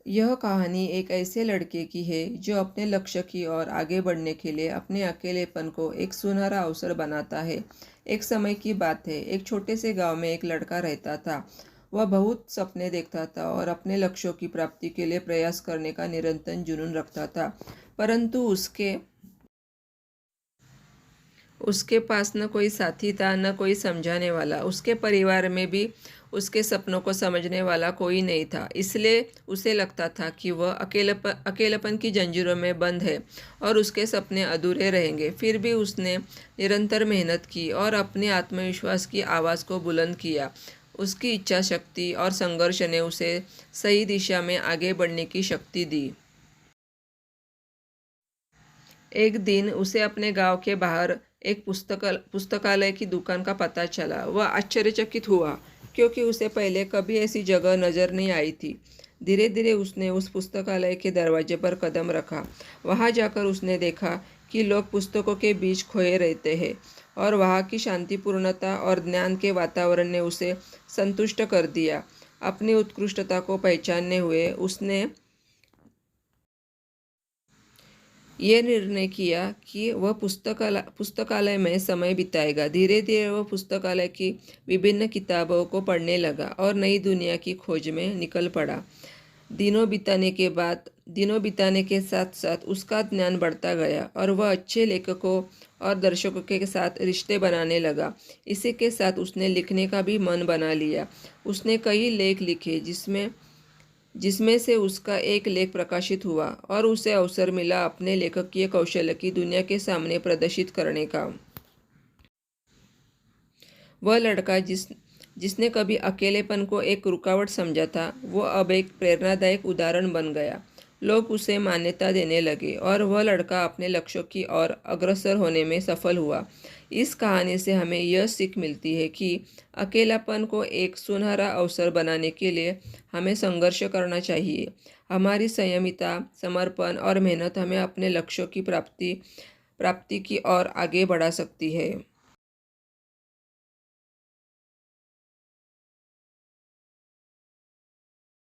यह कहानी एक ऐसे लड़के की है जो अपने लक्ष्य की ओर आगे बढ़ने के लिए अपने अकेलेपन को एक सुनहरा अवसर बनाता है। एक समय की बात है, एक छोटे से गांव में एक लड़का रहता था। वह बहुत सपने देखता था और अपने लक्ष्यों की प्राप्ति के लिए प्रयास करने का निरंतर जुनून रखता था। परंतु उसके पास न कोई साथी था, न कोई समझाने वाला। उसके परिवार में भी उसके सपनों को समझने वाला कोई नहीं था। इसलिए उसे लगता था कि वह अकेलेपन की जंजीरों में बंद है और उसके सपने अधूरे रहेंगे। फिर भी उसने निरंतर मेहनत की और अपने आत्मविश्वास की आवाज़ को बुलंद किया। उसकी इच्छा शक्ति और संघर्ष ने उसे सही दिशा में आगे बढ़ने की शक्ति दी। एक दिन उसे अपने गांव के बाहर एक पुस्तकालय की दुकान का पता चला। वह आश्चर्यचकित हुआ क्योंकि उसे पहले कभी ऐसी जगह नजर नहीं आई थी। धीरे धीरे उसने उस पुस्तकालय के दरवाजे पर कदम रखा। वहां जाकर उसने देखा कि लोग पुस्तकों के बीच खोए रहते हैं और वहाँ की शांतिपूर्णता और ज्ञान के वातावरण ने उसे संतुष्ट कर दिया। अपनी उत्कृष्टता को पहचानने हुए उसने ये निर्णय किया कि वह पुस्तकालय में समय बिताएगा। धीरे धीरे वह पुस्तकालय की विभिन्न किताबों को पढ़ने लगा और नई दुनिया की खोज में निकल पड़ा। दिनों बिताने के साथ साथ उसका ज्ञान बढ़ता गया और वह अच्छे लेखकों और दर्शकों के साथ रिश्ते बनाने लगा। इसी के साथ उसने लिखने का भी मन बना लिया। उसने कई लेख लिखे जिसमें से उसका एक लेख प्रकाशित हुआ और उसे अवसर मिला अपने लेखकीय कौशल्य की दुनिया के सामने प्रदर्शित करने का। वह लड़का जिसने कभी अकेलेपन को एक रुकावट समझा था, वो अब एक प्रेरणादायक उदाहरण बन गया। लोग उसे मान्यता देने लगे और वह लड़का अपने लक्ष्यों की ओर अग्रसर होने में सफल हुआ। इस कहानी से हमें यह सीख मिलती है कि अकेलापन को एक सुनहरा अवसर बनाने के लिए हमें संघर्ष करना चाहिए। हमारी संयमिता, समर्पण और मेहनत हमें अपने लक्ष्यों की प्राप्ति की ओर आगे बढ़ा सकती है।